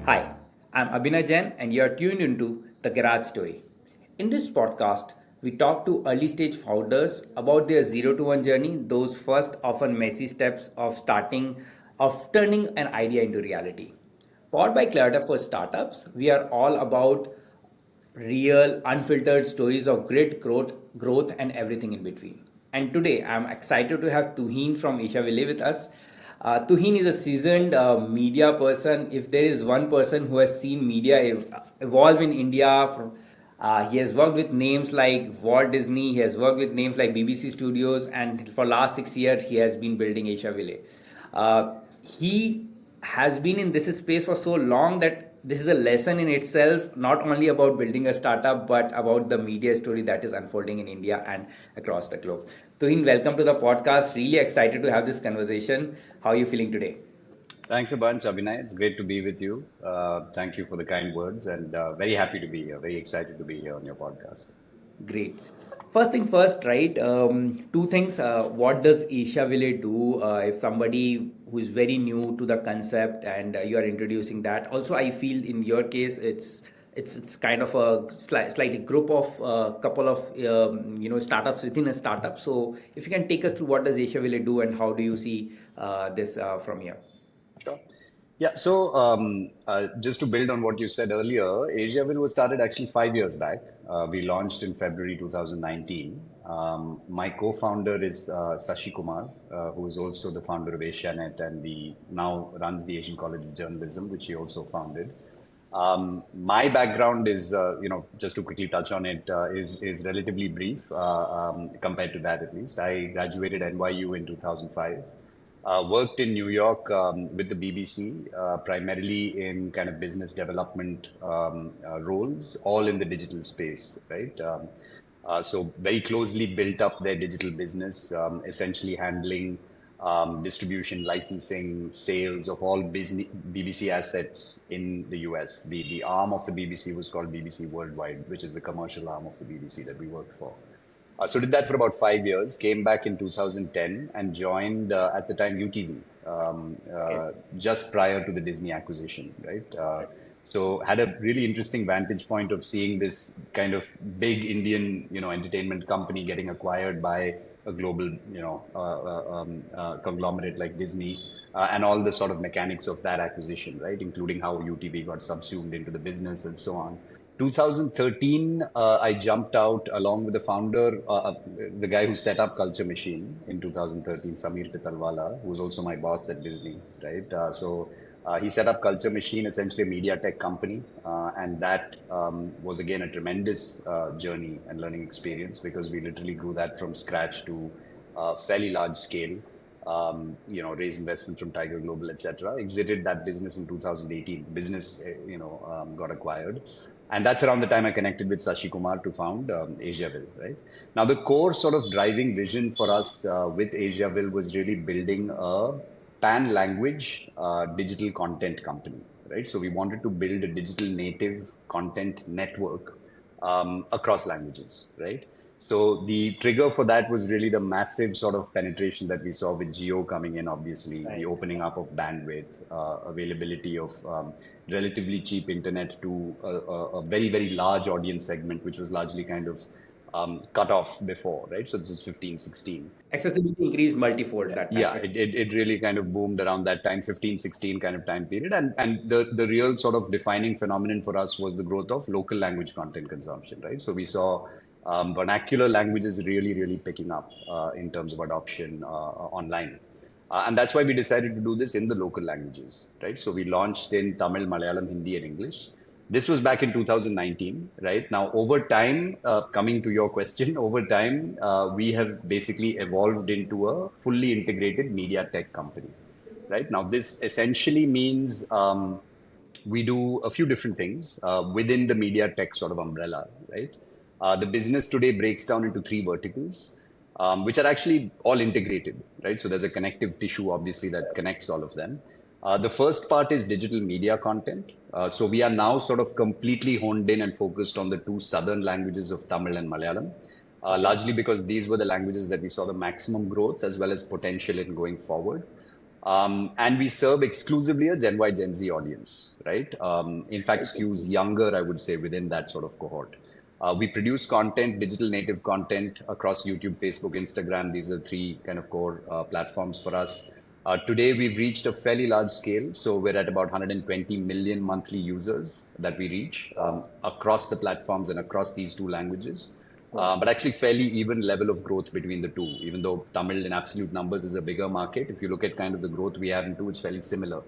Hi, I'm Abhinay Jain, and you're tuned into The Garage Story. In this podcast, we talk to early stage founders about their 0 to 1 journey, those first, often messy steps of turning an idea into reality. Powered by CleverTap for startups, we are all about real, unfiltered stories of great growth, and everything in between. And today, I'm excited to have Tuhin from Asiaville with us. Tuhin is a seasoned media person. If there is one person who has seen media evolve in India, he has worked with names like Walt Disney. He has worked with names like BBC Studios, and for last 6 years, he has been building Asiaville. He has been in this space for so long that this is a lesson in itself, not only about building a startup, but about the media story that is unfolding in India and across the globe. Tuhin, welcome to the podcast. Really excited to have this conversation. How are you feeling today? Thanks a bunch, Abhinay. It's great to be with you. Thank you for the kind words and very happy to be here. Very excited to be here on your podcast. Great. First thing first, right? Two things. What does Asiaville do? If somebody who is very new to the concept and you are introducing that. Also, I feel in your case, it's kind of a slightly group of couple of startups within a startup. So, if you can take us through what does Asiaville do and how do you see this from here? Sure. Yeah, so just to build on what you said earlier, Asiaville was started actually 5 years back. We launched in February 2019. My co-founder is Sashi Kumar, who is also the founder of Asianet and the now runs the Asian College of Journalism, which he also founded. My background is, just to quickly touch on it, is relatively brief compared to that at least. I graduated NYU in 2005. Worked in New York with the BBC, primarily in kind of business development roles, all in the digital space, right? So very closely built up their digital business, essentially handling distribution, licensing, sales of all business, BBC assets in the US. The arm of the BBC was called BBC Worldwide, which is the commercial arm of the BBC that we worked for. So did that for about 5 years, came back in 2010 and joined at the time UTV, Okay. just prior to the Disney acquisition, right? So had a really interesting vantage point of seeing this kind of big Indian, entertainment company getting acquired by a global, conglomerate like Disney, and all the sort of mechanics of that acquisition, right? Including how UTV got subsumed into the business and so on. 2013, I jumped out along with the founder, the guy who set up Culture Machine in 2013, Samir Pitalwala, who was also my boss at Disney, right? So he set up Culture Machine, essentially a media tech company, and that was again a tremendous journey and learning experience because we literally grew that from scratch to fairly large scale. Raised investment from Tiger Global, etc. Exited that business in 2018. Business, got acquired. And that's around the time I connected with Sashi Kumar to found Asiaville, right? Now, the core sort of driving vision for us with Asiaville was really building a pan-language digital content company, right? So we wanted to build a digital native content network across languages, right? So the trigger for that was really the massive sort of penetration that we saw with Geo coming in, obviously, the Right. opening up of bandwidth, availability of relatively cheap internet to a very, very large audience segment, which was largely kind of cut off before, right? So this is 15, 16. Accessibility increased multifold that time. Yeah, it really kind of boomed around that time, 15, 16 kind of time period. And the real sort of defining phenomenon for us was the growth of local language content consumption, right? So we saw vernacular languages really, really picking up in terms of adoption online. And that's why we decided to do this in the local languages, right? So we launched in Tamil, Malayalam, Hindi, and English. This was back in 2019, right? Now, over time, coming to your question, over time, we have basically evolved into a fully integrated media tech company, right? Now, this essentially means we do a few different things within the media tech sort of umbrella, right? The business today breaks down into three verticals, which are actually all integrated, right? So there's a connective tissue, obviously, that connects all of them. The first part is digital media content. So we are now sort of completely honed in and focused on the two southern languages of Tamil and Malayalam, Okay. largely because these were the languages that we saw the maximum growth as well as potential in going forward. And we serve exclusively a Gen Y, Gen Z audience, right? In fact, skews younger, I would say, within that sort of cohort. We produce content, digital native content across YouTube, Facebook, Instagram. These are three kind of core platforms for us. Today, we've reached a fairly large scale. So we're at about 120 million monthly users that we reach across the platforms and across these two languages. But actually fairly even level of growth between the two, even though Tamil in absolute numbers is a bigger market. If you look at kind of the growth we have in two, it's fairly similar.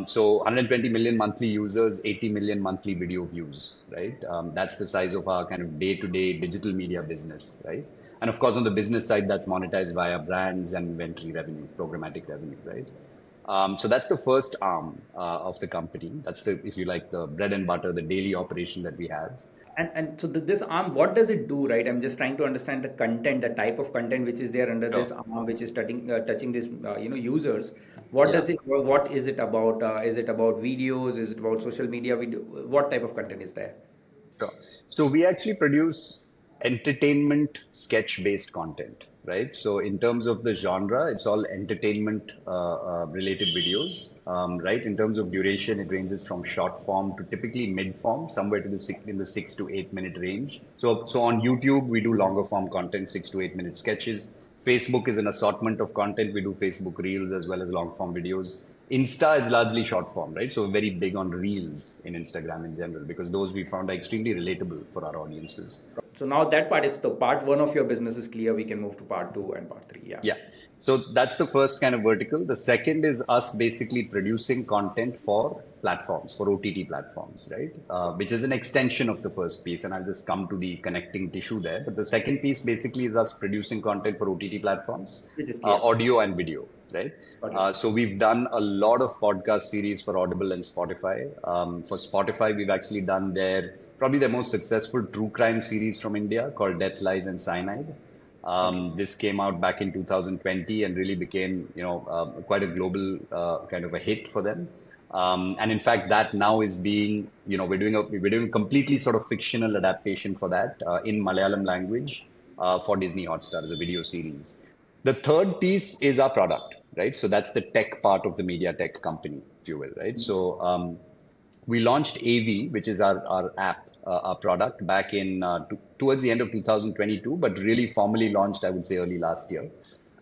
So 120 million monthly users, 80 million monthly video views, right? That's the size of our kind of day-to-day digital media business, right? And of course, on the business side, that's monetized via brands and inventory revenue, programmatic revenue, right? So that's the first arm of the company. That's the, if you like, the bread and butter, the daily operation that we have. And so this arm, what does it do, right? I'm just trying to understand the content, the type of content which is there under Sure. this arm, which is touching this, users. What Yeah. does it? What is it about? Is it about videos? Is it about social media video? What type of content is there? Sure. So we actually produce entertainment sketch-based content, right? So in terms of the genre, it's all entertainment related videos, right? In terms of duration, it ranges from short form to typically mid form, somewhere to the in the 6 to 8 minute range. So on YouTube, we do longer form content, 6 to 8 minute sketches. Facebook is an assortment of content. We do Facebook Reels as well as long form videos. Insta is largely short form, right? So we're very big on Reels in Instagram in general because those we found are extremely relatable for our audiences. So now that part is the part one of your business is clear. We can move to part two and part three. Yeah. Yeah. So that's the first kind of vertical. The second is us basically producing content for platforms, for OTT platforms, right? Which is an extension of the first piece. And I'll just come to the connecting tissue there. But the second piece basically is us producing content for OTT platforms, Which is clear. audio and video, right? Got it. So we've done a lot of podcast series for Audible and Spotify. For Spotify, we've actually done probably their most successful true crime series from India called Death, Lies, and Cyanide. Okay. This came out back in 2020 and really became, quite a global kind of a hit for them. And in fact, that now is being, we're doing a completely sort of fictional adaptation for that in Malayalam language for Disney Hotstar as a video series. The third piece is our product, right? So that's the tech part of the media tech company, if you will, right? So we launched AV, which is our app, our product, back in towards the end of 2022, but really formally launched, I would say, early last year.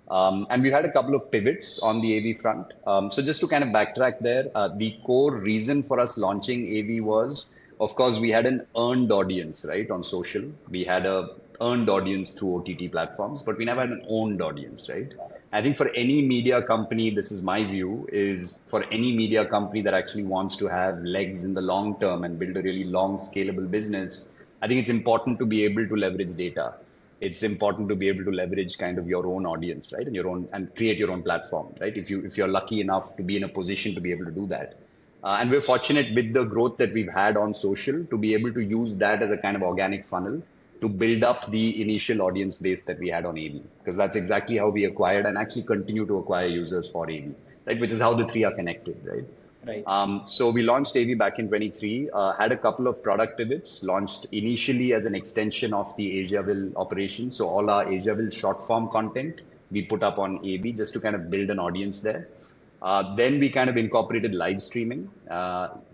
And we've had a couple of pivots on the AV front. So just to kind of backtrack there, the core reason for us launching AV was, of course, we had an earned audience, right, on social. We had a earned audience through OTT platforms, but we never had an owned audience, right? I think for any media company, this is my view, is for any media company that actually wants to have legs in the long term and build a really long scalable business, I think it's important to be able to leverage data. It's important to be able to leverage kind of your own audience, right? And your own and create your own platform, right? If you're lucky enough to be in a position to be able to do that. And we're fortunate with the growth that we've had on social to be able to use that as a kind of organic funnel to build up the initial audience base that we had on AV, because that's exactly how we acquired and actually continue to acquire users for AV, right? Which is how the three are connected, right? Right. So we launched AV back in 23, had a couple of product pivots, launched initially as an extension of the Asiaville operation. So all our Asiaville short form content we put up on AV just to kind of build an audience there. Then we kind of incorporated live streaming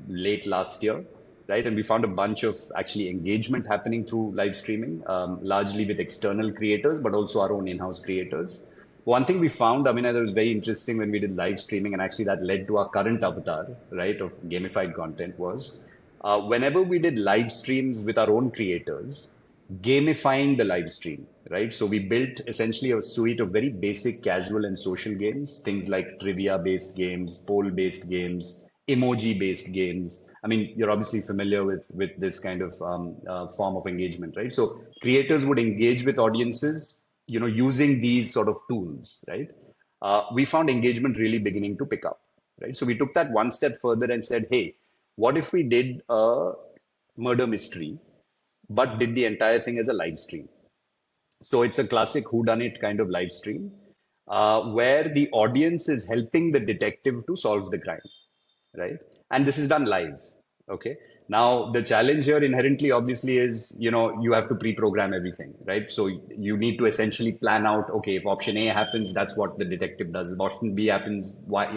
late last year, right? And we found a bunch of actually engagement happening through live streaming, largely with external creators, but also our own in-house creators. One thing we found, I mean, that was very interesting when we did live streaming, and actually that led to our current avatar, right, of gamified content was whenever we did live streams with our own creators, gamifying the live stream, right? So we built essentially a suite of very basic casual and social games, things like trivia-based games, poll-based games, emoji-based games. I mean, you're obviously familiar with this kind of form of engagement, right? So creators would engage with audiences, using these sort of tools, right? We found engagement really beginning to pick up, right? So we took that one step further and said, hey, what if we did a murder mystery, but did the entire thing as a live stream? So it's a classic whodunit kind of live stream where the audience is helping the detective to solve the crime, right? And this is done live, Okay. Now, the challenge here inherently, obviously, is, you have to pre-program everything, right? So you need to essentially plan out, okay, if option A happens, that's what the detective does. If option B happens, why,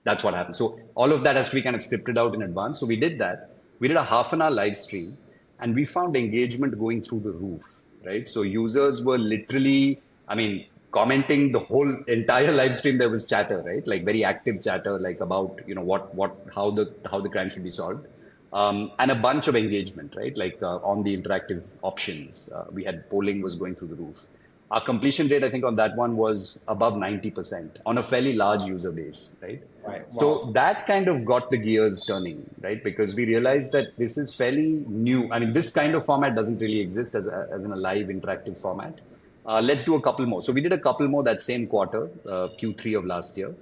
that's what happens. So all of that has to be kind of scripted out in advance. So we did that. We did a half an hour live stream, and we found engagement going through the roof, right? So users were literally, I mean, commenting the whole entire live stream. There was chatter, right? Like very active chatter, like about, how the crime should be solved, and a bunch of engagement, right? Like on the interactive options, we had polling was going through the roof. Our completion rate, I think, on that one was above 90% on a fairly large user base, right? Right. So Wow. that kind of got the gears turning, right? Because we realized that this is fairly new. I mean, this kind of format doesn't really exist as in a live interactive format. Let's do a couple more. So we did a couple more that same quarter, Q3 of last year.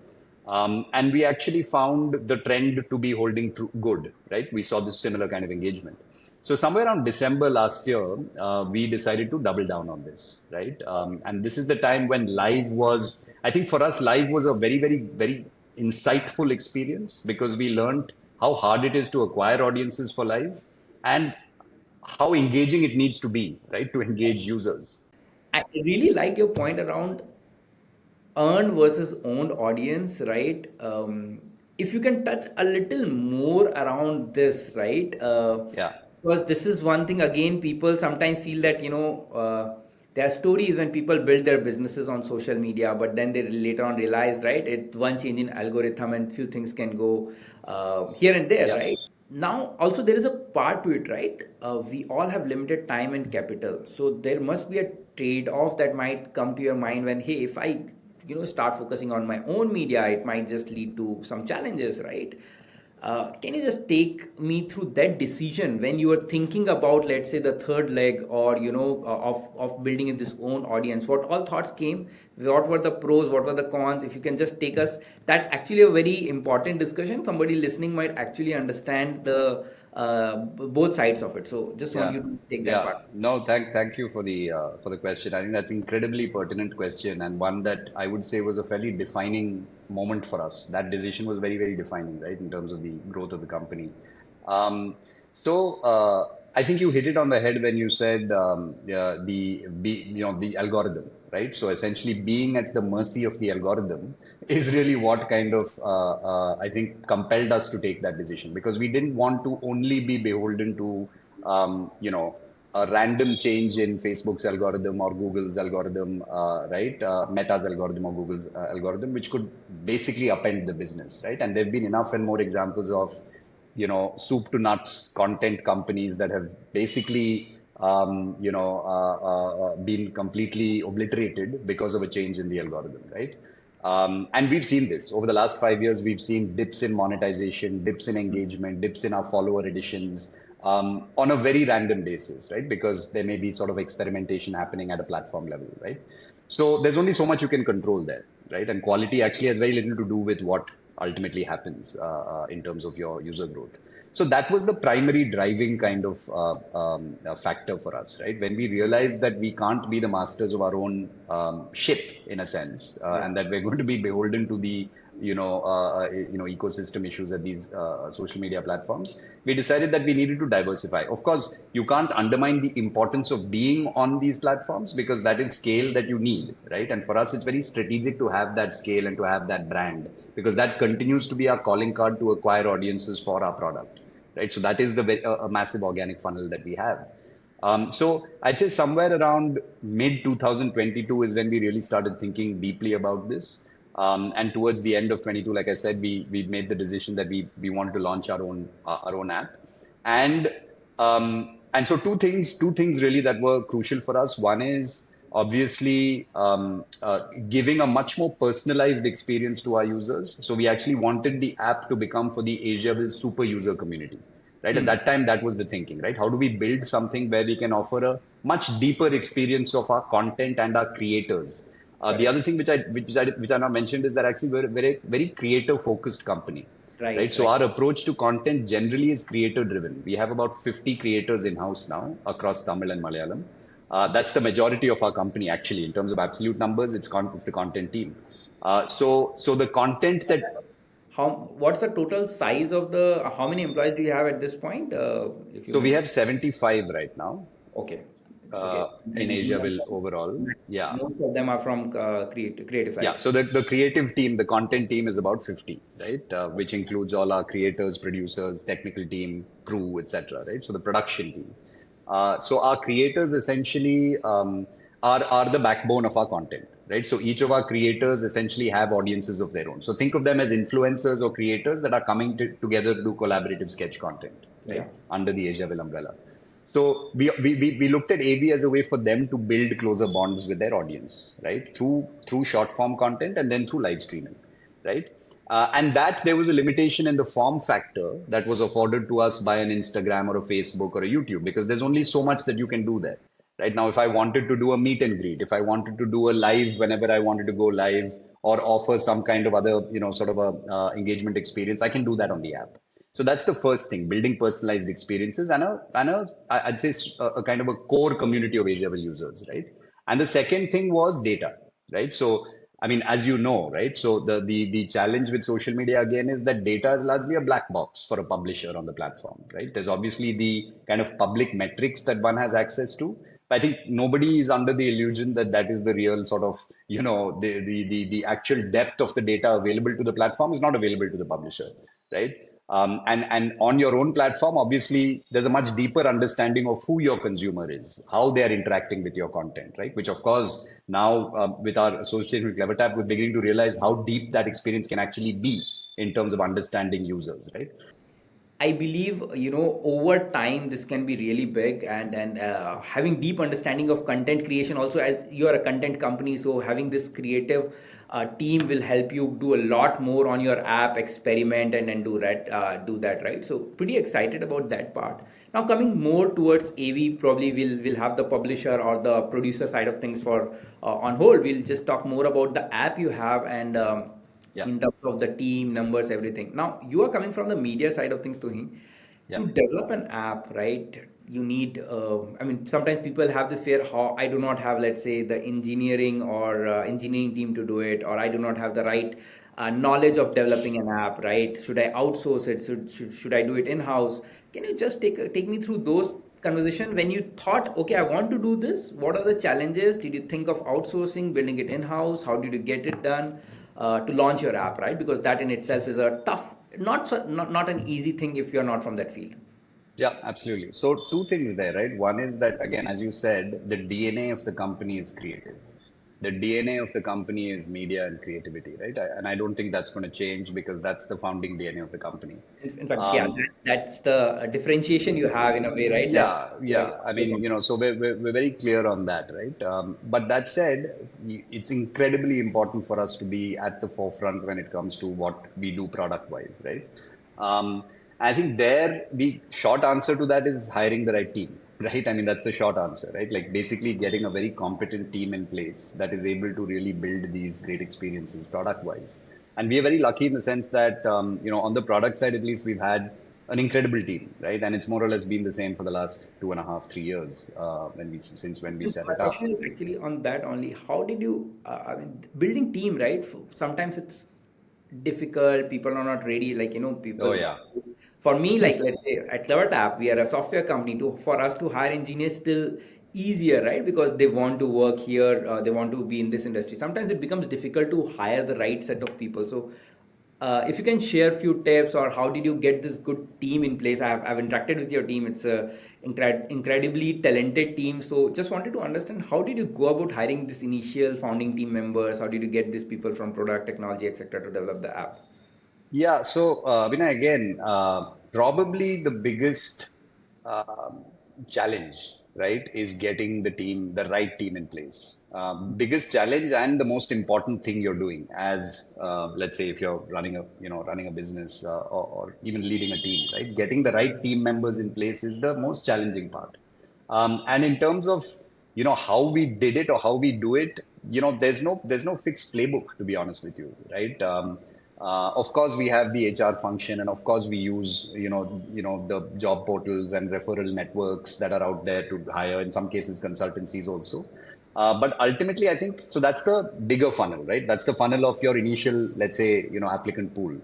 And we actually found the trend to be holding good, right? We saw this similar kind of engagement. So somewhere around December last year, we decided to double down on this, right? And this is the time when live was, I think for us, live was a very, very, very insightful experience because we learned how hard it is to acquire audiences for live and how engaging it needs to be, right, to engage users. I really like your point around earned versus owned audience, right? If you can touch a little more around this, right? Yeah. Because this is one thing, again, people sometimes feel that, there are stories when people build their businesses on social media, but then they later on realize, right, one change in algorithm and few things can go here and there, Yeah. right? Now, also there is a part to it, right? We all have limited time and capital, so there must be a trade-off that might come to your mind when, hey, if I start focusing on my own media, it might just lead to some challenges, right? Can you just take me through that decision when you were thinking about, let's say, the third leg, or of building in this own audience? What all thoughts came? What were the pros? What were the cons? If you can just take us, that's actually a very important discussion. Somebody listening might actually understand the both sides of it. So just want Yeah, you to take that yeah. part. No, thank you for the question. I think that's incredibly pertinent question and one that I would say was a fairly defining moment for us. That decision was very, very defining, right, in terms of the growth of the company. Um, so I think you hit it on the head when you said the algorithm, right? So essentially, being at the mercy of the algorithm is really what kind of I think compelled us to take that decision because we didn't want to only be beholden to a random change in Facebook's algorithm or Google's algorithm, right? Meta's algorithm or Google's algorithm, which could basically upend the business, right? And there have been enough and more examples of, soup to nuts content companies that have basically, been completely obliterated because of a change in the algorithm, right? And we've seen this over the last 5 years. We've seen dips in monetization, dips in engagement, dips in our follower additions on a very random basis, right? Because there may be sort of experimentation happening at a platform level, right? So there's only so much you can control there, right? And quality actually has very little to do with what ultimately happens in terms of your user growth. So that was the primary driving kind of factor for us, right? When we realized that we can't be the masters of our own ship in a sense, Yeah. and that we're going to be beholden to the ecosystem issues at these social media platforms, we decided that we needed to diversify. Of course, you can't undermine the importance of being on these platforms because that is scale that you need, right? And for us, it's very strategic to have that scale and to have that brand because that continues to be our calling card to acquire audiences for our product, right? So that is a massive organic funnel that we have. So I'd say somewhere around mid 2022 is when we really started thinking deeply about this. And towards the end of 22, like I said, we made the decision that we wanted to launch our own app, and so two things really that were crucial for us. One is obviously giving a much more personalized experience to our users. So we actually wanted the app to become for the Asiaville super user community. Right at Hmm. that time, that was the thinking. Right, how do we build something where we can offer a much deeper experience of our content and our creators? The Correct. other thing which I now mentioned is that actually we're a very very creator focused company, right? Right. So Right. our approach to content generally is creator driven. We have about 50 creators in house now across Tamil and Malayalam. That's the majority of our company actually in terms of absolute numbers. It's the content team. So the content that What's the total size of the, how many employees do you have at this point? If you So we may. have 75 right now Okay. Okay. uh, in And Asiaville overall. Yeah. most of them are from creative Yeah, side. so the creative team, the content team is about 50, right? Which includes all our creators, producers, technical team, crew, etc., right? So the production team. So our creators essentially are the backbone of our content, right? So each of our creators essentially have audiences of their own. So think of them as influencers or creators that are coming together to do collaborative sketch content, Yeah. right? Under the Asiaville umbrella. So we looked at AV as a way for them to build closer bonds with their audience, right? Through short form content and then through live streaming, right? And that there was a limitation in the form factor that was afforded to us by an Instagram or a Facebook or a YouTube because there's only so much that you can do there. Right now, if I wanted to do a meet and greet, if I wanted to do a live whenever I wanted to go live or offer some kind of other, sort of a engagement experience, I can do that on the app. So that's the first thing, building personalized experiences I'd say a kind of a core community of Asiaville users, right? And the second thing was data, right? So I mean, as you know, right? So the challenge with social media again is that data is largely a black box for a publisher on the platform, right? There's obviously the kind of public metrics that one has access to. But I think nobody is under the illusion that that is the real sort of, the actual depth of the data available to the platform is not available to the publisher, right? And on your own platform, obviously, there's a much deeper understanding of who your consumer is, how they are interacting with your content, right? Which, of course, now with our association with CleverTap, we're beginning to realize how deep that experience can actually be in terms of understanding users, right? I believe, over time this can be really big, and having deep understanding of content creation also, as you are a content company, so having this creative team will help you do a lot more on your app, experiment and do that, right? So pretty excited about that part. Now coming more towards AV, probably we'll have the publisher or the producer side of things for on hold. We'll just talk more about the app you have and. Yeah, In terms of the team numbers, everything. Now you are coming from the media side of things, Tuhin. yeah. To develop an app, right, you need, I mean, sometimes people have this fear, how I do not have, let's say, the engineering or engineering team to do it, or I do not have the right knowledge of developing an app, right? Should I outsource it? Should I do it in-house? Can you just take me through those conversation when you thought, okay, I want to do this? What are the challenges? Did you think of outsourcing, building it in-house? How did you get it done to launch your app, right? Because that in itself is a tough, not an easy thing if you're not from that field. Yeah, absolutely. So two things there, right? One is that, again, as you said, the DNA of the company is creative. The DNA of the company is media and creativity, right? And I don't think that's going to change because that's the founding DNA of the company. In fact, yeah, Um, that's the differentiation you have in a way, right? That's Yeah, yeah. I mean, so we're very clear on that, right? But that said, it's incredibly important for us to be at the forefront when it comes to what we do product-wise, right? Um, I think there, the short answer to that is hiring the right team, right? I mean, that's the short answer, right? Like basically getting a very competent team in place that is able to really build these great experiences product-wise. And we are very lucky in the sense that, on the product side, at least we've had an incredible team, right? And it's more or less been the same for the last 2.5, 3 years since when we set my it question up. is actually on that only. How did you, I mean, building team, right? Sometimes it's difficult. People are not ready. Like, Oh people. yeah, For me, like let's say at CleverTap, we are a software company. For us to hire engineers still easier, right? Because they want to work here, they want to be in this industry. Sometimes it becomes difficult to hire the right set of people. So if you can share a few tips, or how did you get this good team in place? I've interacted with your team. It's a incredibly talented team. So just wanted to understand, how did you go about hiring this initial founding team members? How did you get these people from product, technology, etc., to develop the app? yeah. So Vinay, again, probably the biggest um, challenge, right, is getting the right team in place. Biggest challenge and the most important thing you're doing as, let's say, if you're running a business or even leading a team, right? Getting the right team members in place is the most challenging part. And in terms of, how we did it or how we do it, there's no fixed playbook, to be honest with you, right? Of course, we have the HR function, and of course, we use the job portals and referral networks that are out there to hire. In some cases, consultancies also. But ultimately, I think so. That's the bigger funnel, right? That's the funnel of your initial, let's say, applicant pool,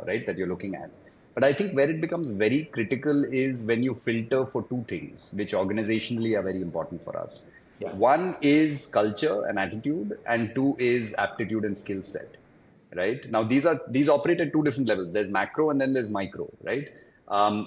right, that you're looking at. But I think where it becomes very critical is when you filter for two things, which organizationally are very important for us. Yeah. One is culture and attitude, and two is aptitude and skill set, right? Now these operate at two different levels. There's macro and then there's micro, right?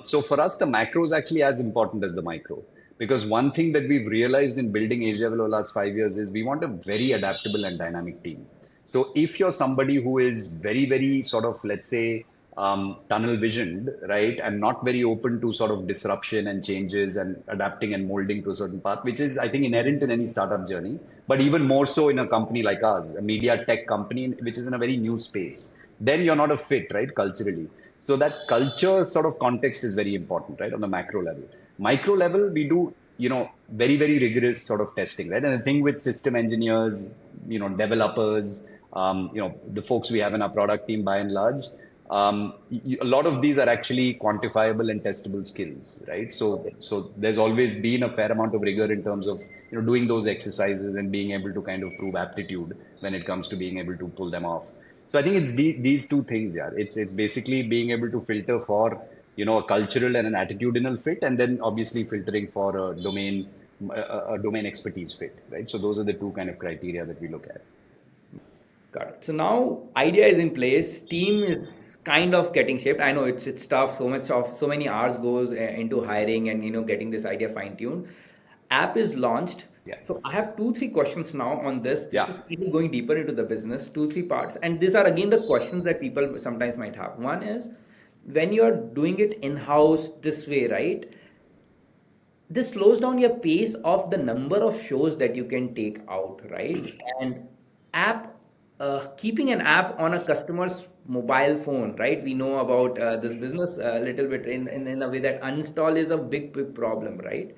So for us, the macro is actually as important as the micro, because one thing that we've realized in building Asiaville over the last 5 years is we want a very adaptable and dynamic team. So if you're somebody who is very, very sort of, let's say, tunnel visioned, right, and not very open to sort of disruption and changes and adapting and molding to a certain path, which is, I think, inherent in any startup journey, but even more so in a company like us, a media tech company, which is in a very new space, then you're not a fit, right, culturally. So that culture sort of context is very important, right, on the macro level. Micro level, we do, very, very rigorous sort of testing, right? And the thing with system engineers, developers, the folks we have in our product team by and large, a lot of these are actually quantifiable and testable skills, right? So there's always been a fair amount of rigor in terms of doing those exercises and being able to kind of prove aptitude when it comes to being able to pull them off. So I think it's these two things, yeah. It's basically being able to filter for a cultural and an attitudinal fit, and then obviously filtering for a domain expertise fit, right? So those are the two kind of criteria that we look at. Got it. So now idea is in place. Team is kind of getting shaped. I know it's tough. So many hours goes into hiring and getting this idea fine tuned. App is launched. Yeah. So I have two three questions now on this. This Yeah. is really going deeper into the business. Two three parts, and these are again the questions that people sometimes might have. One is when you are doing it in house this way, right? This slows down your pace of the number of shows that you can take out, right? And app keeping an app on a customer's mobile phone, right? We know about this business a little bit in a way that uninstall is a big problem, right?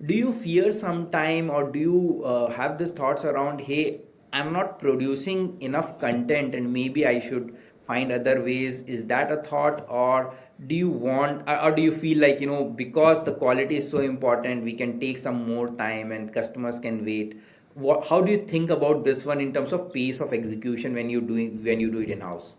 Do you fear sometime, or do you have these thoughts around, hey, I'm not producing enough content and maybe I should find other ways? Is that a thought, or do you want, or do you feel like, because the quality is so important, we can take some more time and customers can wait? How do you think about this one in terms of pace of execution when you do it in house?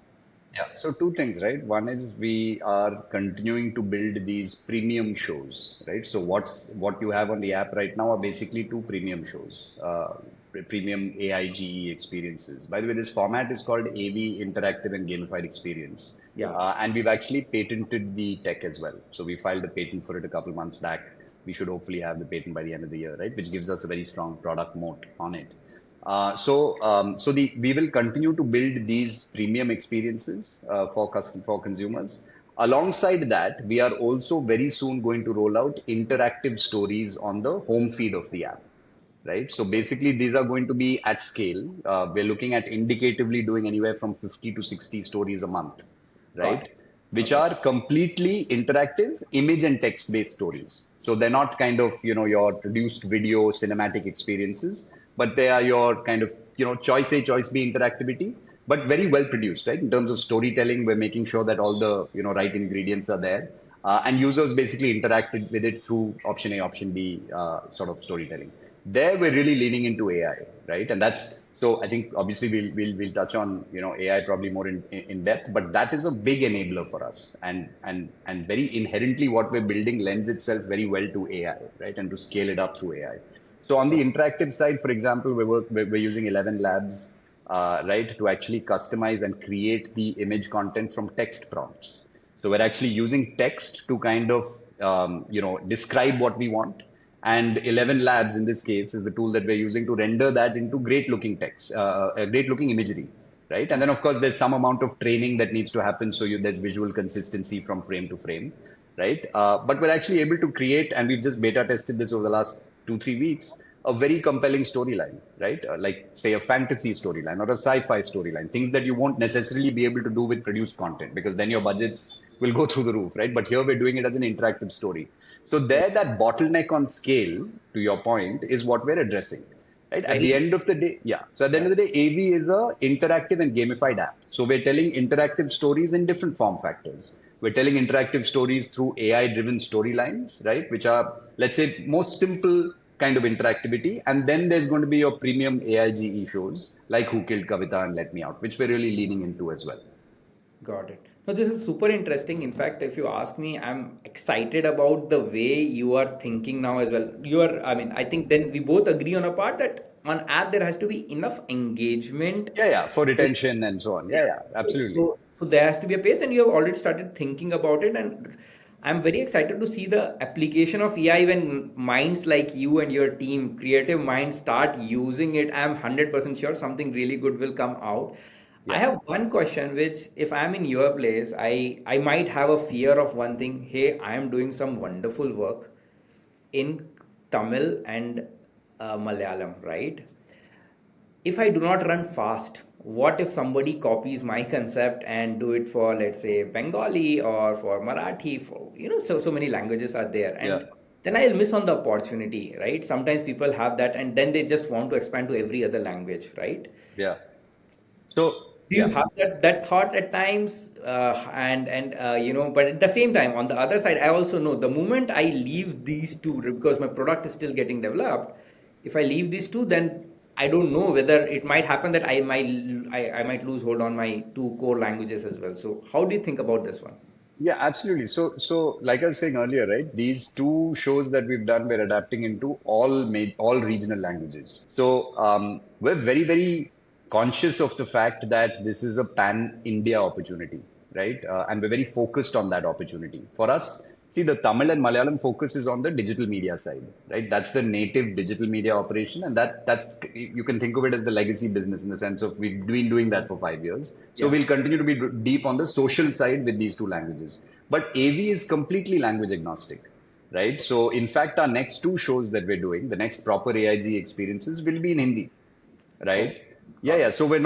Yeah, so two things, right? One is we are continuing to build these premium shows, right? So what you have on the app right now are basically two premium shows, premium AIGE experiences. By the way, this format is called AV Interactive and Gamified Experience, Yeah. and we've actually patented the tech as well. So we filed a patent for it a couple months back. We should hopefully have the patent by the end of the year, right? Which gives us a very strong product moat on it. So we will continue to build these premium experiences for consumers. Alongside that, we are also very soon going to roll out interactive stories on the home feed of the app, right? So basically, these are going to be at scale. We're looking at indicatively doing anywhere from 50 to 60 stories a month, Got right? it. Which Okay. are completely interactive image and text based stories. So they're not kind of, your produced video cinematic experiences, but they are your kind of, choice A, choice B interactivity, but very well produced, right? In terms of storytelling, we're making sure that all the, right ingredients are there. And users basically interacted with it through option A, option B sort of storytelling. There, we're really leaning into AI, right? And that's so. I think obviously we'll touch on AI probably more in depth, but that is a big enabler for us, and very inherently what we're building lends itself very well to AI, right? And to scale it up through AI. So on the interactive side, for example, we're using 11 labs, right, to actually customize and create the image content from text prompts. So we're actually using text to kind of describe what we want, and 11 labs in this case is the tool that we're using to render that into great looking text, great looking imagery, right? And then of course there's some amount of training that needs to happen, so there's visual consistency from frame to frame, right? But we're actually able to create, and we've just beta tested this over the last 2 3 weeks, a very compelling storyline, right? Like say a fantasy storyline or a sci-fi storyline, things that you won't necessarily be able to do with produced content, because then your budgets will go through the roof, right? But here we're doing it as an interactive story. So there, that bottleneck on scale, to your point, is what we're addressing. Right? At the Very. end of the day, yeah. So at the end Yeah. of the day, AV is a interactive and gamified app. So we're telling interactive stories in different form factors. We're telling interactive stories through AI-driven storylines, right? Which are, let's say, most simple kind of interactivity. And then there's going to be your premium AIGE shows like Who Killed Kavita and Let Me Out, which we're really leaning into as well. Got it. No, this is super interesting. In fact, if you ask me, I'm excited about the way you are thinking now as well. I mean, I think then we both agree on a part that on app there has to be enough engagement. Yeah, yeah, for retention and so on. Yeah, Yeah. yeah, absolutely. So there has to be a pace, and you have already started thinking about it. And I'm very excited to see the application of AI when minds like you and your team, creative minds, start using it. I'm 100% sure something really good will come out. I Yeah. have one question, which if I'm in your place, I might have a fear of one thing. Hey, I am doing some wonderful work in Tamil and Malayalam, right? If I do not run fast, what if somebody copies my concept and do it for, let's say, Bengali or for Marathi? For so many languages are there, Yeah. and then I'll miss on the opportunity, right? Sometimes people have that, and then they just want to expand to every other language, right? Yeah. So, Do you yeah. have that thought at times? But at the same time, on the other side, I also know the moment I leave these two, because my product is still getting developed, if I leave these two, then I don't know whether it might happen that I might lose hold on my two core languages as well. So how do you think about this one? Yeah, absolutely. So like I was saying earlier, right? These two shows that we've done, we're adapting into all regional languages. So we're very, very conscious of the fact that this is a pan-India opportunity, right? And we're very focused on that opportunity. For us, see, the Tamil and Malayalam focus is on the digital media side, right? That's the native digital media operation, and that's you can think of it as the legacy business in the sense of we've been doing that for 5 years. So Yeah. we'll continue to be deep on the social side with these two languages. But AV is completely language agnostic, right? So in fact, our next two shows that we're doing, the next proper AIG experiences will be in Hindi, Oh, right? Yeah, got yeah. it. So we're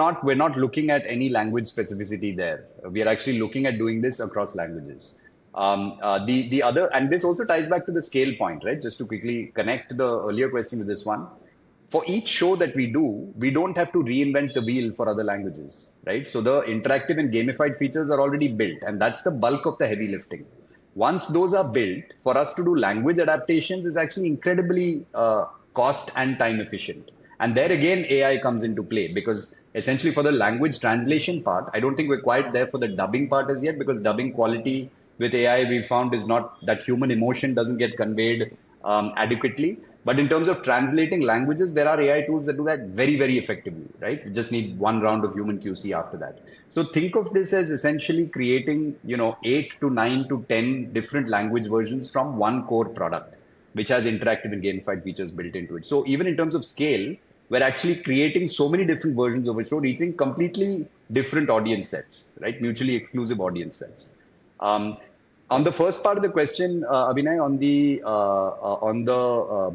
not looking at any language specificity there. We are actually looking at doing this across languages. The other, and this also ties back to the scale point, right? Just to quickly connect the earlier question to this one. For each show that we do, we don't have to reinvent the wheel for other languages, right? So the interactive and gamified features are already built, and that's the bulk of the heavy lifting. Once those are built, for us to do language adaptations is actually incredibly cost and time efficient. And there again, AI comes into play because essentially for the language translation part, I don't think we're quite there for the dubbing part as yet because dubbing quality with AI we found is not that human emotion doesn't get conveyed adequately. But in terms of translating languages, there are AI tools that do that very, very effectively, right? You just need one round of human QC after that. So think of this as essentially creating, 8 to 9 to 10 different language versions from one core product, which has interactive and gamified features built into it. So even in terms of scale, we're actually creating so many different versions of a show, reaching completely different audience sets, right? Mutually exclusive audience sets. Um, on the first part of the question, Abhinay, on the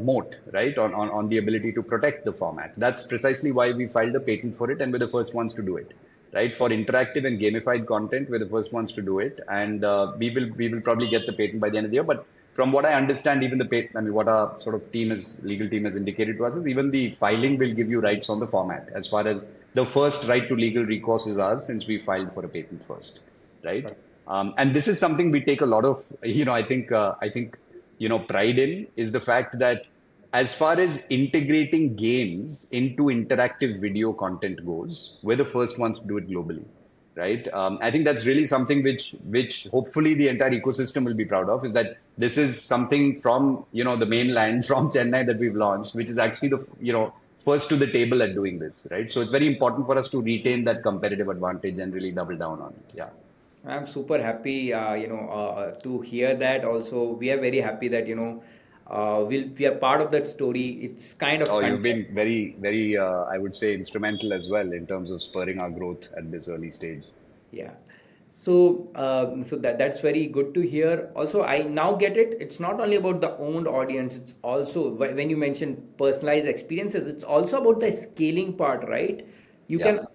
moat, right, on the ability to protect the format. That's precisely why we filed a patent for it, and we're the first ones to do it, right? For interactive and gamified content, we're the first ones to do it, and we will probably get the patent by the end of the year. But from what I understand, even the patent, I mean, what our sort of legal team has indicated to us is even the filing will give you rights on the format. As far as the first right to legal recourse is ours, since we filed for a patent first, right? And this is something we take a lot of, pride in is the fact that as far as integrating games into interactive video content goes, we're the first ones to do it globally, right? I think that's really something which hopefully the entire ecosystem will be proud of. Is that this is something from the mainland from Chennai that we've launched, which is actually the first to the table at doing this, right? So it's very important for us to retain that competitive advantage and really double down on it. Yeah. I'm super happy, to hear that. Also, we are very happy that we are part of that story. It's kind of Oh, you've content. been very, very, I would say, instrumental as well in terms of spurring our growth at this early stage. Yeah. So that's very good to hear. Also, I now get it. It's not only about the owned audience. It's also when you mention personalized experiences. It's also about the scaling part, right? You Yeah. can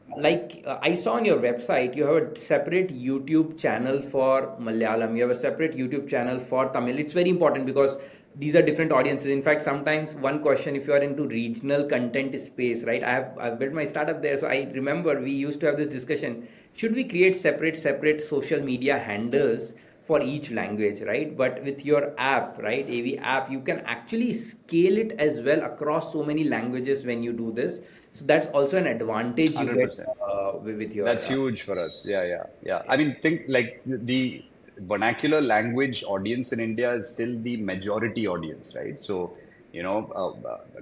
I saw on your website you have a separate YouTube channel for Malayalam. You have a separate YouTube channel for Tamil. It's very important because these are different audiences. In fact, sometimes one question, if you are into regional content space, right? I've built my startup there, so I remember we used to have this discussion: should we create separate social media handles for each language, right? But with your app, right, AV app, you can actually scale it as well across so many languages when you do this. So that's also an advantage you get 100%. with your That's huge for us. Yeah, yeah, yeah. I mean, think like the vernacular language audience in India is still the majority audience, right? So,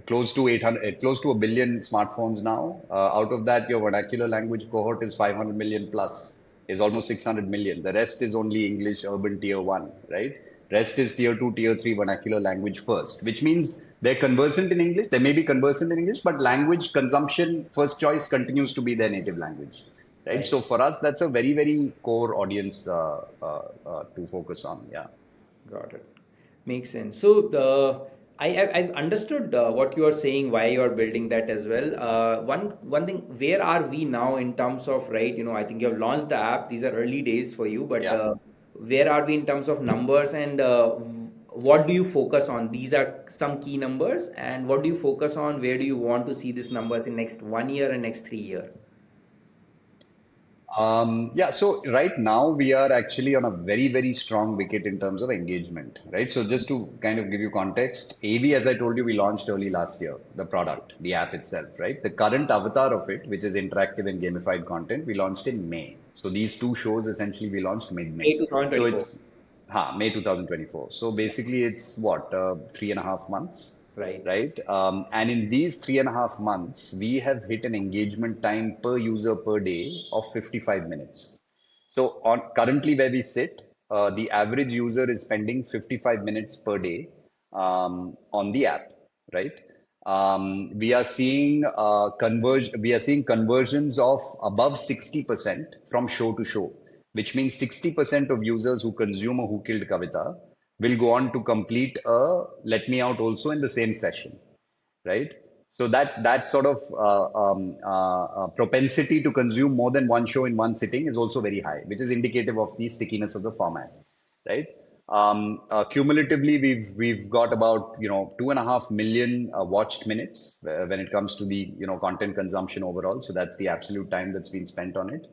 close to 800, close to a billion smartphones now. Out of that, your vernacular language cohort is 500 million plus, is almost 600 million. The rest is only English urban tier one, right? Rest is tier two, tier three vernacular language first, which means they're conversant in English. They may be conversant in English, but language consumption first choice continues to be their native language, right? right. So for us, that's a very, very core audience to focus on. Yeah. Got it. Makes sense. So I've understood what you are saying, why you are building that as well. One thing, where are we now in terms of, right? I think you have launched the app. These are early days for you, but Yeah. where are we in terms of numbers, and what do you focus on? These are some key numbers, and what do you focus on? Where do you want to see these numbers in next 1 year and next 3 year? Yeah, so right now we are actually on a very, very strong wicket in terms of engagement, right? So just to kind of give you context, AV, as I told you, we launched early last year, the product, the app itself, right? The current avatar of it, which is interactive and gamified content, we launched in May. So these two shows essentially we launched mid-May. May So 2024. it's May 2024. So basically it's what, 3.5 months, Right. right? And in these 3.5 months, we have hit an engagement time per user per day of 55 minutes. So on currently where we sit, the average user is spending 55 minutes per day on the app, right? We are seeing conversions of above 60% from show to show, which means 60% of users who consume a Who Killed Kavita will go on to complete a Let Me Out also in the same session, right? So that sort of propensity to consume more than one show in one sitting is also very high, which is indicative of the stickiness of the format, right? Cumulatively, we've got about 2.5 million watched minutes when it comes to the content consumption overall. So that's the absolute time that's been spent on it.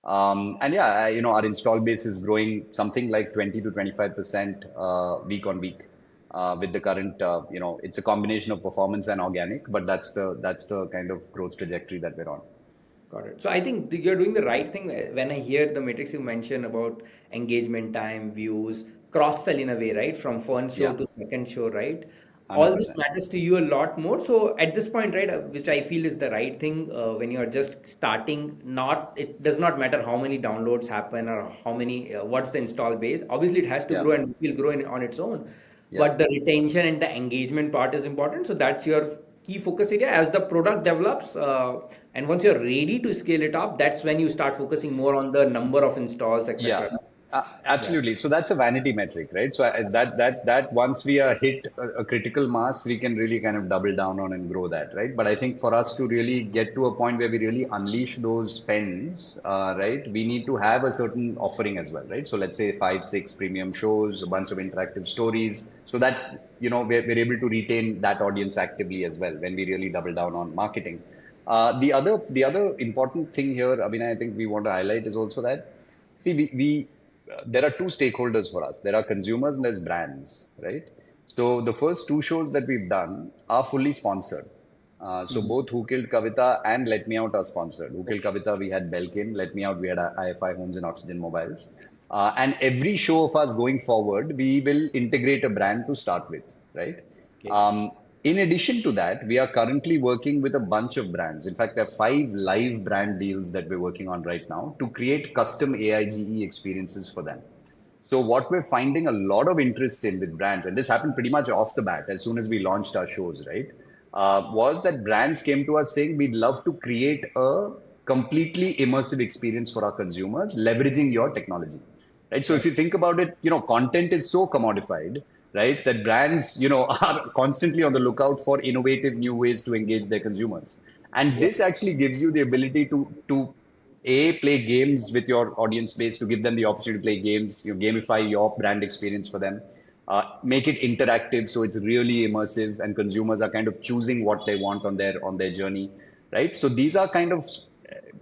And yeah, our install base is growing something like 20 to 25% week on week with the current, it's a combination of performance and organic, but that's the kind of growth trajectory that we're on. Got it. So I think you're doing the right thing when I hear the metrics you mentioned about engagement time, views, cross sell in a way, right? From first show Yeah, to second show, right? All this 100%. matters to you a lot more. So at this point, right, which I feel is the right thing when you are just starting, not it does not matter how many downloads happen or how many, what's the install base. Obviously, it has to Yeah, grow and will grow on its own. yeah. But the retention and the engagement part is important. So that's your key focus area as the product develops. And once you're ready to scale it up, that's when you start focusing more on the number of installs, Yeah, etc. Yeah. absolutely. So that's a vanity metric, right? So that once we are hit a critical mass, we can really kind of double down on and grow that, right? But I think for us to really get to a point where we really unleash those spends, right, we need to have a certain offering as well, right? So let's say five, six premium shows, a bunch of interactive stories, so that we're able to retain that audience actively as well when we really double down on marketing. The other important thing here, I mean, I think we want to highlight is also that. See, there are two stakeholders for us. There are consumers and there's brands, right? So the first two shows that we've done are fully sponsored. So Mhm. both Who Killed Kavita and Let Me Out are sponsored. Who Killed Kavita, we had Belkin. Let Me Out, we had IFI Homes and Oxygen Mobiles. And every show of us going forward, we will integrate a brand to start with, right? Okay. Um, in addition to that, we are currently working with a bunch of brands. In fact, there are 5 live brand deals that we're working on right now to create custom AIGE experiences for them. So what we're finding a lot of interest in with brands, and this happened pretty much off the bat as soon as we launched our shows, right? Was that brands came to us saying we'd love to create a completely immersive experience for our consumers, leveraging your technology, right? So if Right. you think about it, content is so commodified, right? That brands, are constantly on the lookout for innovative new ways to engage their consumers. And Yeah. this actually gives you the ability to play games with your audience base, to give them the opportunity to play games, gamify your brand experience for them, make it interactive so it's really immersive and consumers are kind of choosing what they want on their journey, right? So these are kind of,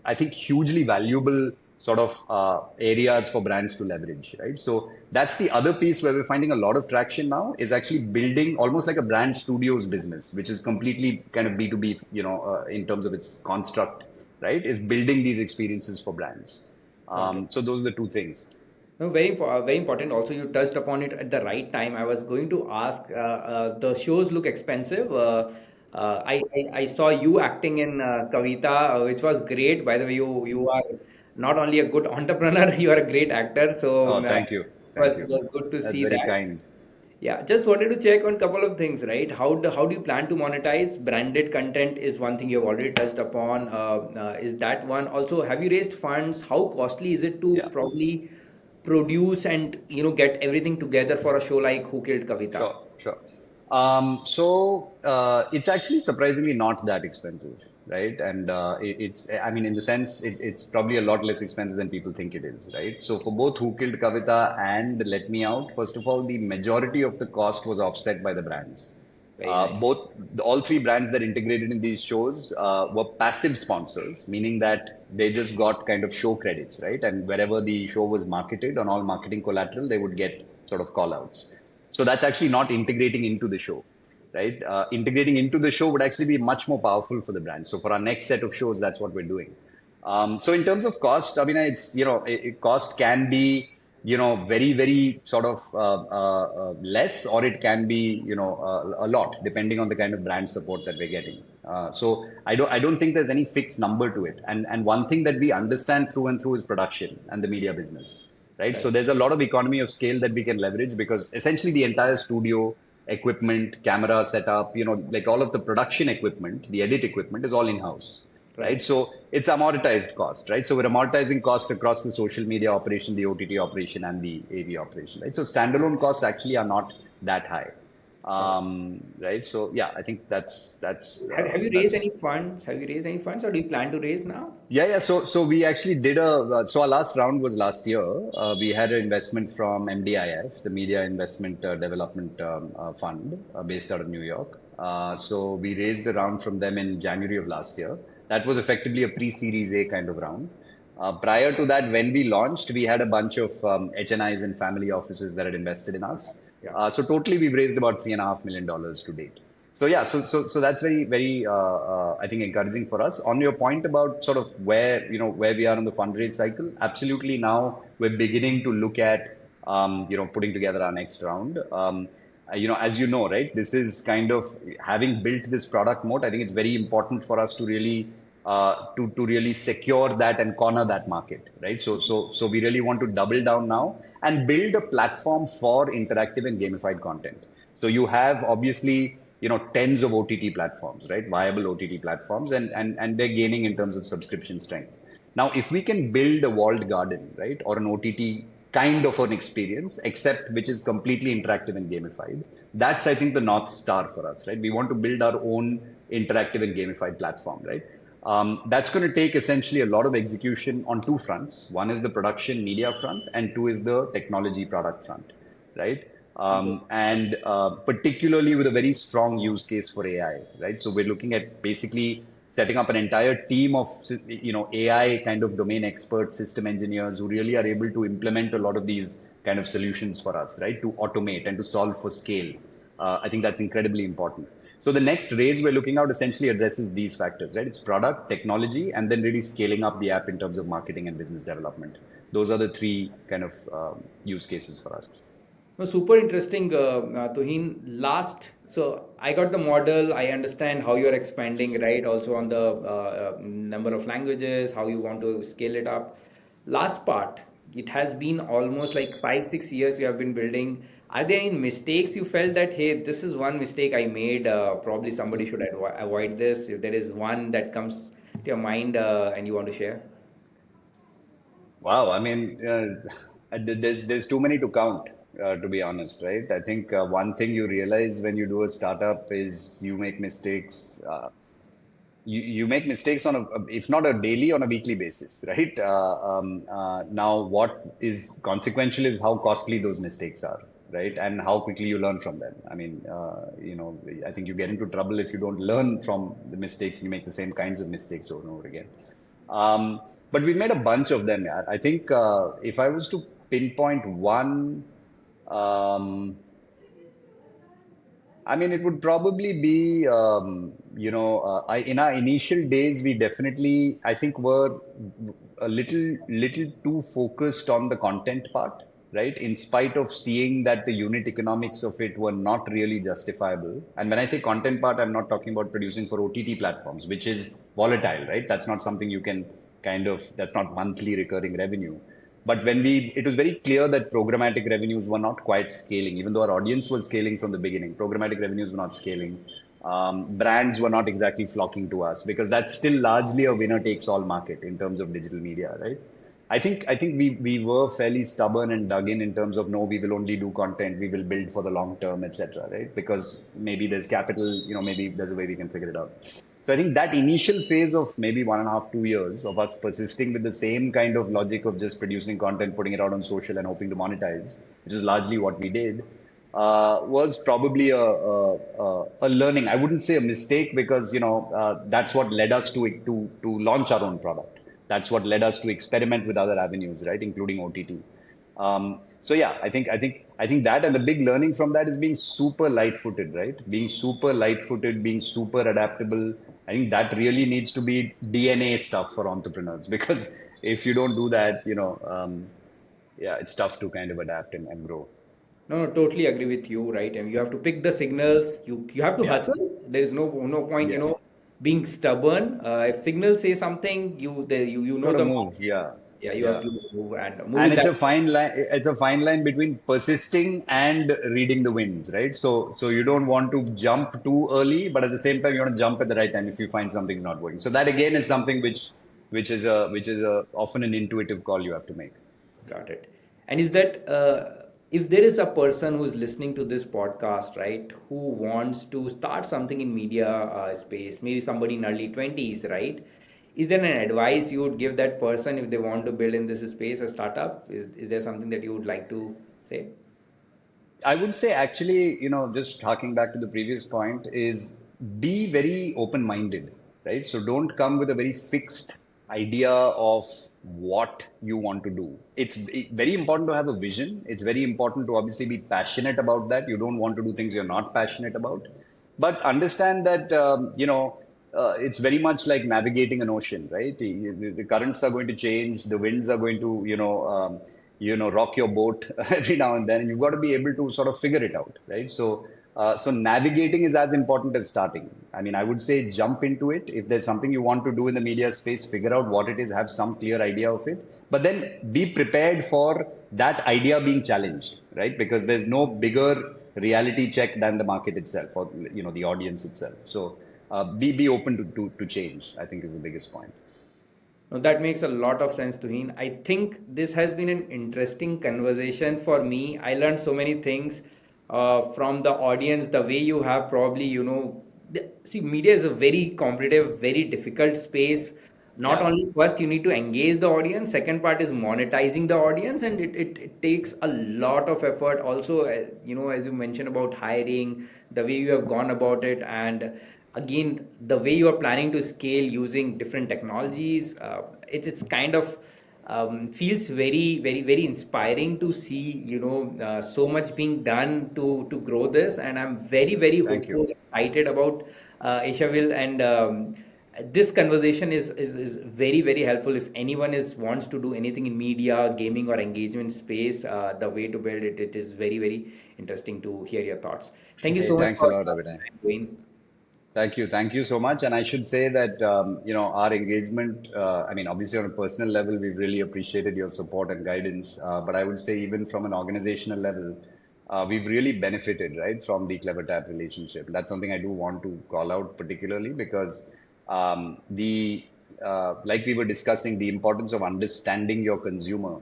I think, hugely valuable sort of areas for brands to leverage, right? So that's the other piece where we're finding a lot of traction now is actually building almost like a brand studios business, which is completely kind of B2B, in terms of its construct, right? Is building these experiences for brands. Got it. So those are the two things. No, very important. Also, you touched upon it at the right time. I was going to ask. The shows look expensive. I saw you acting in Kavita, which was great. By the way, you are not only a good entrepreneur, you are a great actor. So Oh, thank you. it Thank it you. was good to That's see very that. kind. Yeah, just wanted to check on a couple of things, right? How do you plan to monetize? Branded content is one thing you've already touched upon. Is that one? Also, have you raised funds? How costly is it to Yeah. probably produce and get everything together for a show like Who Killed Kavita? Sure, sure. It's actually surprisingly not that expensive, right? And I mean, in the sense, it's probably a lot less expensive than people think it is, right? So for both Who Killed Kavita and Let Me Out, first of all, the majority of the cost was offset by the brands. Very nice. All three brands that integrated in these shows were passive sponsors, meaning that they just got kind of show credits, right? And wherever the show was marketed on all marketing collateral, they would get sort of call outs. So that's actually not integrating into the show, right? Integrating into the show would actually be much more powerful for the brand. So for our next set of shows, that's what we're doing. So in terms of cost, I mean, it's, cost can be, very, very sort of less, or it can be, a lot, depending on the kind of brand support that we're getting. So I don't think there's any fixed number to it. And one thing that we understand through and through is production and the media business, right? So Right. there's a lot of economy of scale that we can leverage because essentially the entire studio equipment, camera setup, like all of the production equipment, the edit equipment is all in-house, right? Right. So it's amortized cost, right? So we're amortizing cost across the social media operation, the OTT operation, and the AV operation, right? So standalone costs actually are not that high, Got it. right? So yeah, I think Have you raised any that's funds? Have you raised any funds, or do you plan to raise now? yeah. So we actually did so our last round was last year. We had an investment from MDIF, the Media Investment Development Fund, based out of New York. So we raised a round from them in January of last year. That was effectively a pre-Series A kind of round. Prior to that, when we launched, we had a bunch of HNIs and family offices that had invested in us. Yeah. So totally, we've raised about $3.5 million to date. So yeah, so that's very very I think encouraging for us. On your point about sort of where we are in the fundraise cycle, absolutely now we're beginning to look at putting together our next round. As you know, right, this is kind of having built this product moat. I think it's very important for us to really to really secure that and corner that market, right? So we really want to double down now and build a platform for interactive and gamified content. So you have obviously tens of OTT platforms, right? Viable OTT platforms, and they're gaining in terms of subscription strength. Now, if we can build a walled garden, right, or an OTT kind of an experience, except which is completely interactive and gamified, that's I think the North Star for us, right? We want to build our own interactive and gamified platform, right? That's going to take essentially a lot of execution on two fronts. One is the production media front, and two is the technology product front, right? Super. And particularly with a very strong use case for AI, right? So we're looking at basically setting up an entire team of AI kind of domain experts, system engineers who really are able to implement a lot of these kind of solutions for us, right? To automate and to solve for scale. I think that's incredibly important. So the next raise we're looking at essentially addresses these factors, right? It's product, technology, and then really scaling up the app in terms of marketing and business development. Those are the three kind of use cases for us. No, super interesting, Tuhin. Last, so I got the model. I understand how you're expanding, right? Also on the number of languages, how you want to scale it up. Last part, it has been almost like 5, 6 years you have been building. Are there any mistakes you felt that, hey, this is one mistake I made? Probably somebody should avoid this. If there is one that comes to your mind and you want to share. Wow, I mean, there's too many to count, to be honest, right? I think one thing you realize when you do a startup is you make mistakes. You make mistakes on if not a daily, on a weekly basis, right? Now, what is consequential is how costly those mistakes are, right? And how quickly you learn from them. I mean, I think you get into trouble if you don't learn from the mistakes and you make the same kinds of mistakes over and over again. Um, but we made a bunch of them, yeah. I think if I was to pinpoint one, um, I mean, it would probably be, in our initial days, we definitely, I think, were little too focused on the content part, right? In spite of seeing that the unit economics of it were not really justifiable. And when I say content part, I'm not talking about producing for OTT platforms, which is volatile, right? That's not something you can that's not monthly recurring revenue. But it was very clear that programmatic revenues were not quite scaling, even though our audience was scaling from the beginning. Programmatic revenues were not scaling. Brands were not exactly flocking to us because that's still largely a winner takes all market in terms of digital media, right? I think we were fairly stubborn and dug in terms of no, we will only do content, we will build for the long term, etc. Right? Because maybe there's capital, maybe there's a way we can figure it out. So I think that initial phase of maybe 1.5, 2 years of us persisting with the same kind of logic of just producing content, putting it out on social and hoping to monetize, which is largely what we did, was probably a learning. I wouldn't say a mistake because that's what led us to launch our own product. That's what led us to experiment with other avenues, right, including OTT. So yeah, I think that, and the big learning from that is being super light-footed, right? Being super light-footed, being super adaptable. I think that really needs to be DNA stuff for entrepreneurs because if you don't do that, yeah, it's tough to kind of adapt and grow. No, no, totally agree with you, right? And you have to pick the signals. You have to Yeah, hustle. There is no point, yeah. being stubborn. If signals say something, you know Got to the move. market. Yeah, Yeah, you have yeah. to move and move And in it's that. a fine line. It's a fine line between persisting and reading the winds, right? So you don't want to jump too early, but at the same time, you want to jump at the right time if you find something's not working. So that again is something which is a often an intuitive call you have to make. Got it. And is that if there is a person who's listening to this podcast, right, who wants to start something in media space, maybe somebody in early 20s, right? Is there an advice you would give that person if they want to build in this space a startup? Is there something that you would like to say? I would say actually, just harking back to the previous point, is be very open-minded, right? So don't come with a very fixed idea of what you want to do. It's very important to have a vision. It's very important to obviously be passionate about that. You don't want to do things you're not passionate about. But understand that, it's very much like navigating an ocean, right? The currents are going to change, the winds are going to, rock your boat every now and then, and you've got to be able to sort of figure it out, right? So navigating is as important as starting. I mean, I would say jump into it. If there's something you want to do in the media space, figure out what it is, have some clear idea of it, but then be prepared for that idea being challenged, right? Because there's no bigger reality check than the market itself or the audience itself. So be open to change, I think is the biggest point. No, that makes a lot of sense, Tuhin. I think this has been an interesting conversation for me. I learned so many things from the audience. The way you have probably, see, media is a very competitive, very difficult space. Not Yeah. only first you need to engage the audience, second part is monetizing the audience, and it takes a lot of effort. Also, as you mentioned about hiring, the way you have gone about it, and again the way you are planning to scale using different technologies, it's kind of feels very very very inspiring to see so much being done to grow this, and I'm very very Thank hopeful, you. excited about Asiaville, and this conversation is very very helpful if anyone is wants to do anything in media, gaming, or engagement space. The way to build it, it is very very interesting to hear your thoughts. Thank you Hey, so much thanks a for lot, your Abhinay. time, Dwayne. Thank you. Thank you so much. And I should say that, our engagement, I mean, obviously on a personal level, we've really appreciated your support and guidance. But I would say even from an organizational level, we've really benefited, right, from the CleverTap relationship. That's something I do want to call out particularly because like we were discussing, the importance of understanding your consumer,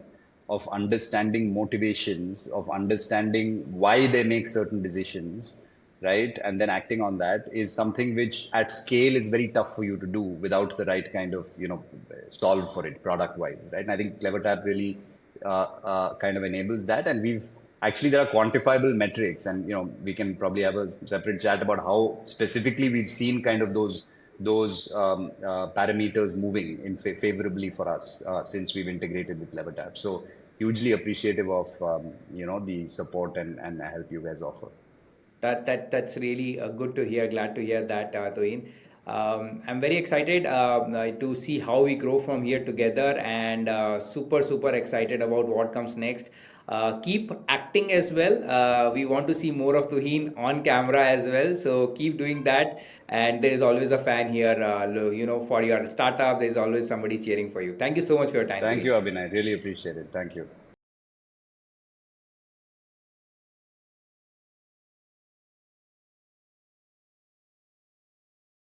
of understanding motivations, of understanding why they make certain decisions, right? And then acting on that is something which at scale is very tough for you to do without the right kind of, solve for it product wise, right? And I think CleverTap really kind of enables that. And there are quantifiable metrics, and we can probably have a separate chat about how specifically we've seen kind of those those parameters moving in favorably for us since we've integrated with CleverTap. So hugely appreciative of the support and help you guys offer. That's really good to hear. Glad to hear that, Tuhin. I'm very excited to see how we grow from here together, and super excited about what comes next. Keep acting as well. We want to see more of Tuhin on camera as well. So keep doing that. And there is always a fan here. For your startup, there is always somebody cheering for you. Thank you so much for your time, Thank Tuhin. you, Abhinay. Really appreciate it. Thank you.